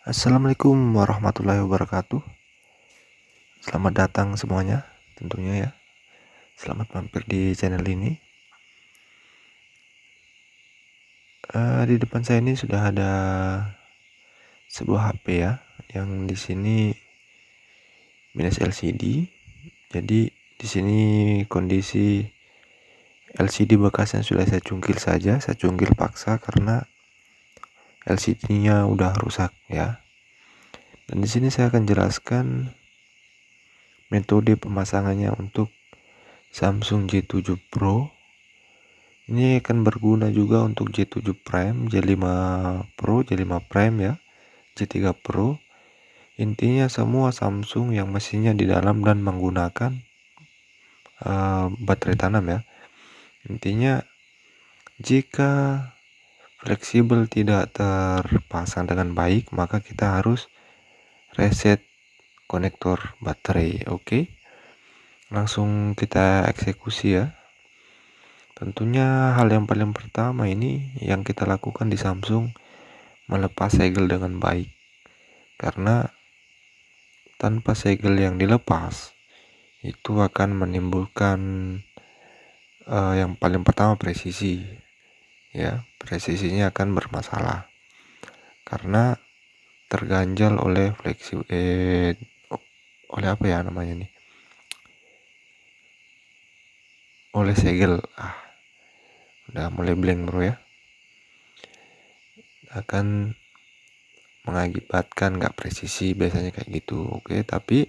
Assalamualaikum warahmatullahi wabarakatuh. Selamat datang semuanya, tentunya ya. Selamat mampir di channel ini. Di depan saya ini sudah ada sebuah HP ya, yang di sini minus LCD. Jadi di sini kondisi LCD bekasnya sudah saya cungkil saja, saya cungkil paksa karena LCD-nya udah rusak ya. Dan di sini saya akan jelaskan metode pemasangannya untuk Samsung J7 Pro. Ini akan berguna juga untuk J7 Prime, J5 Pro, J5 Prime ya, J3 Pro. Intinya semua Samsung yang mesinnya di dalam dan menggunakan baterai tanam ya. Intinya jika fleksibel tidak terpasang dengan baik, maka kita harus reset konektor baterai. Oke. Langsung kita eksekusi ya. Tentunya hal yang paling pertama ini yang kita lakukan di Samsung, melepas segel dengan baik, karena tanpa segel yang dilepas itu akan menimbulkan yang paling pertama presisi ya, presisinya akan bermasalah karena terganjal oleh oleh apa ya namanya nih, oleh segel. Udah mulai blank bro ya, akan mengakibatkan nggak presisi biasanya kayak gitu. Oke, tapi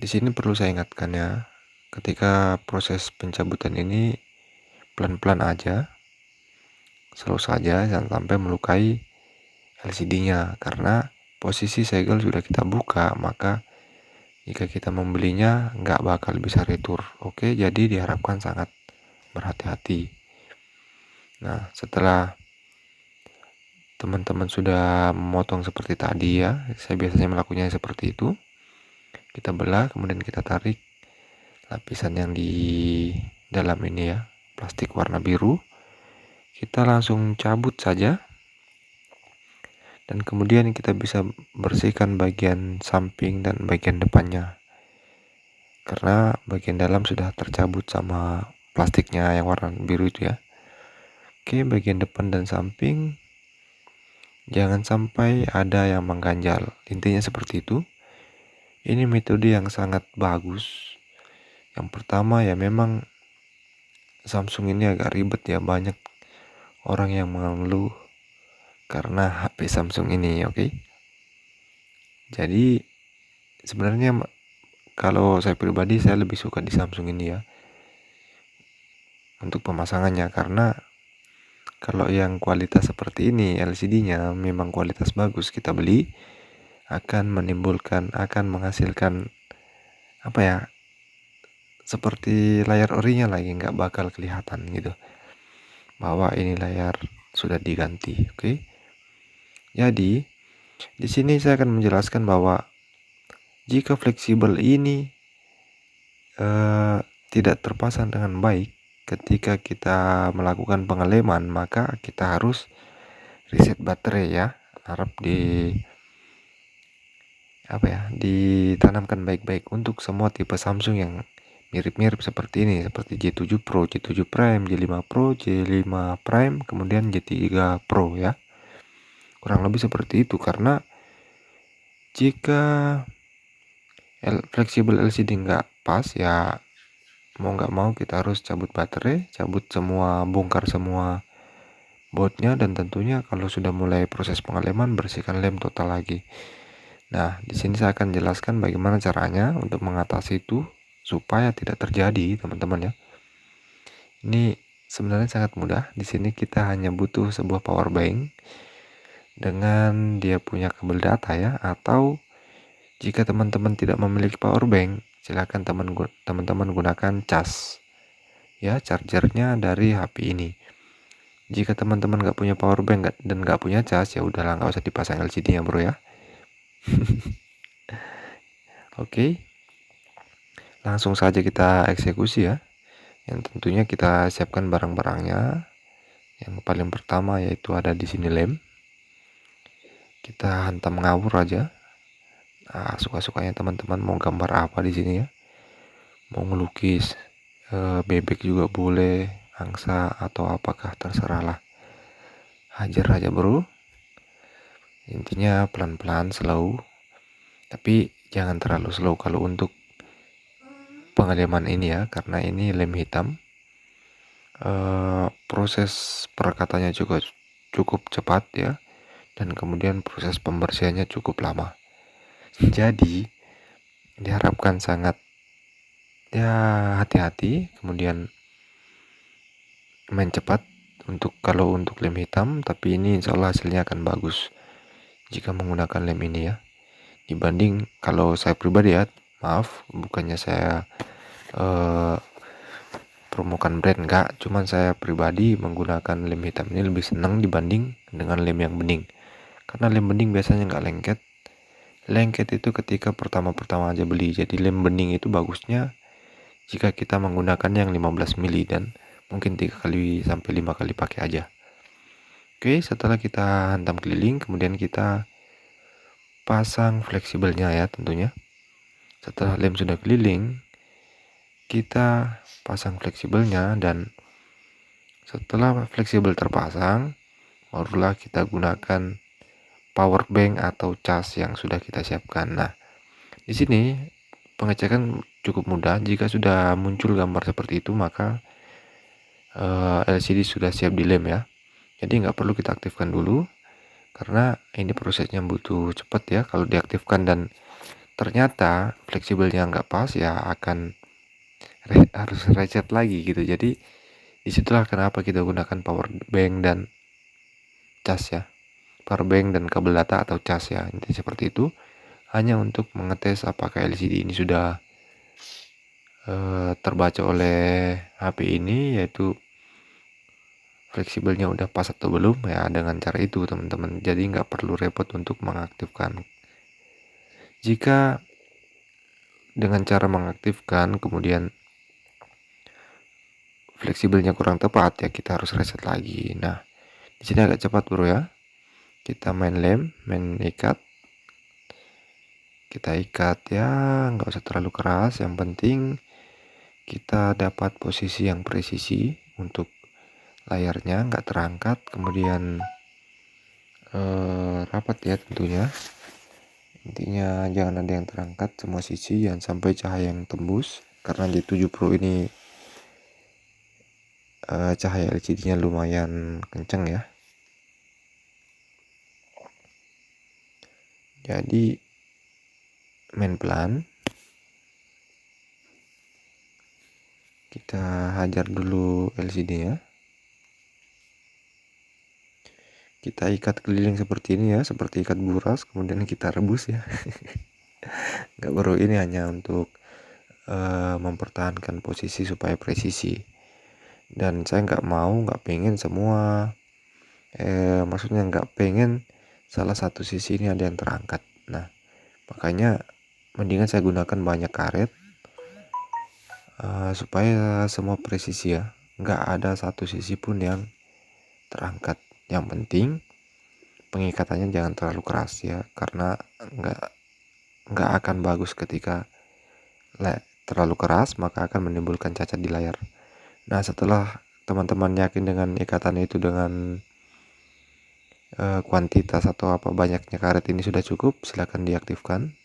di sini perlu saya ingatkan ya, ketika proses pencabutan ini pelan-pelan aja, slow saja, jangan sampai melukai LCD-nya, karena posisi segel sudah kita buka, maka jika kita membelinya nggak bakal bisa retur. Oke, jadi diharapkan sangat berhati-hati. Nah, setelah teman-teman sudah memotong seperti tadi ya, saya biasanya melakukannya seperti itu. Kita belah, kemudian kita tarik lapisan yang di dalam ini ya, plastik warna biru. Kita langsung cabut saja, dan kemudian kita bisa bersihkan bagian samping dan bagian depannya, karena bagian dalam sudah tercabut sama plastiknya yang warna biru itu ya. Oke, bagian depan dan samping jangan sampai ada yang mengganjal, intinya seperti itu. Ini metode yang sangat bagus. Yang pertama ya, memang Samsung ini agak ribet ya, banyak orang yang mengeluh karena HP Samsung ini. Oke. Jadi sebenarnya kalau saya pribadi, saya lebih suka di Samsung ini ya untuk pemasangannya, karena kalau yang kualitas seperti ini LCD-nya memang kualitas bagus, kita beli akan menghasilkan apa ya, seperti layar orinya lagi, nggak bakal kelihatan gitu bahwa ini layar sudah diganti. Oke. Jadi di sini saya akan menjelaskan bahwa jika fleksibel ini tidak terpasang dengan baik ketika kita melakukan pengeleman, maka kita harus reset baterai ya. Harap ditanamkan baik-baik untuk semua tipe Samsung yang mirip-mirip seperti ini, seperti J7 Pro, J7 Prime, J5 Pro, J5 Prime, kemudian J3 Pro ya. Kurang lebih seperti itu, karena jika fleksibel LCD nggak pas ya, mau nggak mau kita harus cabut baterai, bongkar semua bautnya, dan tentunya kalau sudah mulai proses pengeleman, bersihkan lem total lagi. Nah, di sini saya akan jelaskan bagaimana caranya untuk mengatasi itu supaya tidak terjadi, teman-teman ya. Ini sebenarnya sangat mudah. Di sini kita hanya butuh sebuah power bank dengan dia punya kabel data ya, atau jika teman-teman tidak memiliki power bank, silakan teman-teman gunakan cas ya, chargernya dari HP ini. Jika teman-teman nggak punya power bank dan nggak punya cas, ya udahlah, nggak usah dipasang LCD-nya bro ya. Oke, langsung saja kita eksekusi ya. Yang tentunya kita siapkan barang-barangnya. Yang paling pertama yaitu ada di sini lem. kita hantam ngawur aja. Nah, suka-sukanya teman-teman mau gambar apa di sini ya, mau ngelukis bebek juga boleh, angsa atau apakah terserah lah, hajar aja bro. Intinya pelan-pelan, slow, tapi jangan terlalu slow kalau untuk pengeleman ini ya, karena ini lem hitam. Proses perekatannya juga cukup cepat ya, dan kemudian proses pembersihannya cukup lama. Jadi diharapkan sangat ya hati-hati, kemudian main cepat kalau untuk lem hitam, tapi ini insya Allah hasilnya akan bagus jika menggunakan lem ini ya, dibanding kalau saya pribadi ya, maaf bukannya saya promokan brand, enggak, cuman saya pribadi menggunakan lem hitam ini lebih senang dibanding dengan lem yang bening, karena lem bening biasanya nggak lengket itu ketika pertama-pertama aja beli. Jadi lem bening itu bagusnya jika kita menggunakan yang 15 mili dan mungkin 3 kali sampai 5 kali pakai aja. Oke, setelah kita hantam keliling, kemudian kita pasang fleksibelnya ya tentunya. Setelah lem sudah keliling, kita pasang fleksibelnya, dan setelah fleksibel terpasang, barulah kita gunakan power bank atau cas yang sudah kita siapkan. Nah, di sini pengecekan cukup mudah. Jika sudah muncul gambar seperti itu, maka LCD sudah siap dilem ya. Jadi nggak perlu kita aktifkan dulu, karena ini prosesnya butuh cepat ya. Kalau diaktifkan dan ternyata fleksibelnya nggak pas, ya akan harus reset lagi gitu. Jadi disitulah kenapa kita gunakan power bank dan cas ya, power bank dan kabel data atau cas ya, intinya seperti itu, hanya untuk mengetes apakah LCD ini sudah terbaca oleh HP ini, yaitu fleksibelnya udah pas atau belum ya, dengan cara itu teman-teman. Jadi nggak perlu repot untuk mengaktifkan. Jika dengan cara mengaktifkan kemudian fleksibelnya kurang tepat, ya kita harus reset lagi. Nah, di sini agak cepat bro ya. Kita main ikat. Kita ikat ya, nggak usah terlalu keras. Yang penting kita dapat posisi yang presisi untuk layarnya, nggak terangkat, kemudian rapat ya tentunya. Intinya jangan ada yang terangkat semua sisi, jangan sampai cahaya yang tembus, karena di 7 Pro ini cahaya LCD-nya lumayan kenceng ya. Jadi main pelan, kita hajar dulu LCD-nya. Kita ikat keliling seperti ini ya, seperti ikat buras, kemudian kita rebus ya. Nggak bro, ini hanya untuk mempertahankan posisi supaya presisi. Dan saya nggak pengen semua maksudnya nggak pengen salah satu sisi ini ada yang terangkat. Nah, makanya mendingan saya gunakan banyak karet supaya semua presisi ya, nggak ada satu sisi pun yang terangkat. Yang penting pengikatannya jangan terlalu keras ya, karena nggak akan bagus ketika terlalu keras, maka akan menimbulkan cacat di layar. Nah, setelah teman-teman yakin dengan ikatan itu, dengan kuantitas atau apa banyaknya karet ini sudah cukup, silahkan diaktifkan,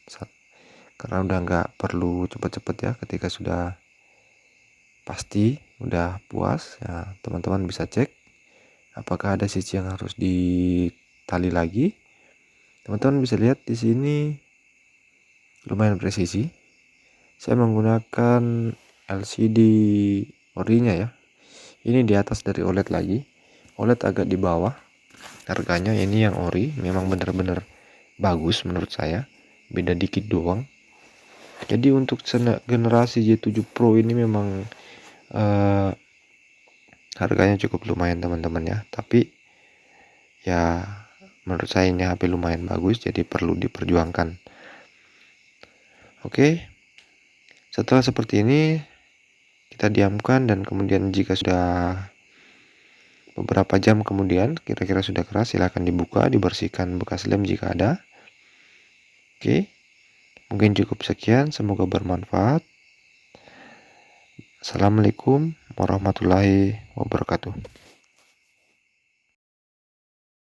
karena udah nggak perlu cepet-cepet ya. Ketika sudah pasti udah puas ya, teman-teman bisa cek apakah ada sisi yang harus ditali lagi. Teman-teman bisa lihat di sini lumayan presisi. Saya menggunakan LCD orinya ya, ini di atas dari OLED lagi. OLED agak di bawah harganya, ini yang ori memang bener-bener bagus menurut saya, beda dikit doang. Jadi untuk generasi J7 Pro ini memang harganya cukup lumayan teman-teman ya, tapi ya menurut saya ini HP lumayan bagus, jadi perlu diperjuangkan. Oke, setelah seperti ini kita diamkan, dan kemudian jika sudah Beberapa jam kemudian kira-kira sudah keras, silahkan dibuka, dibersihkan bekas lem jika ada. Oke, mungkin cukup sekian, semoga bermanfaat. Assalamualaikum warahmatullahi wabarakatuh.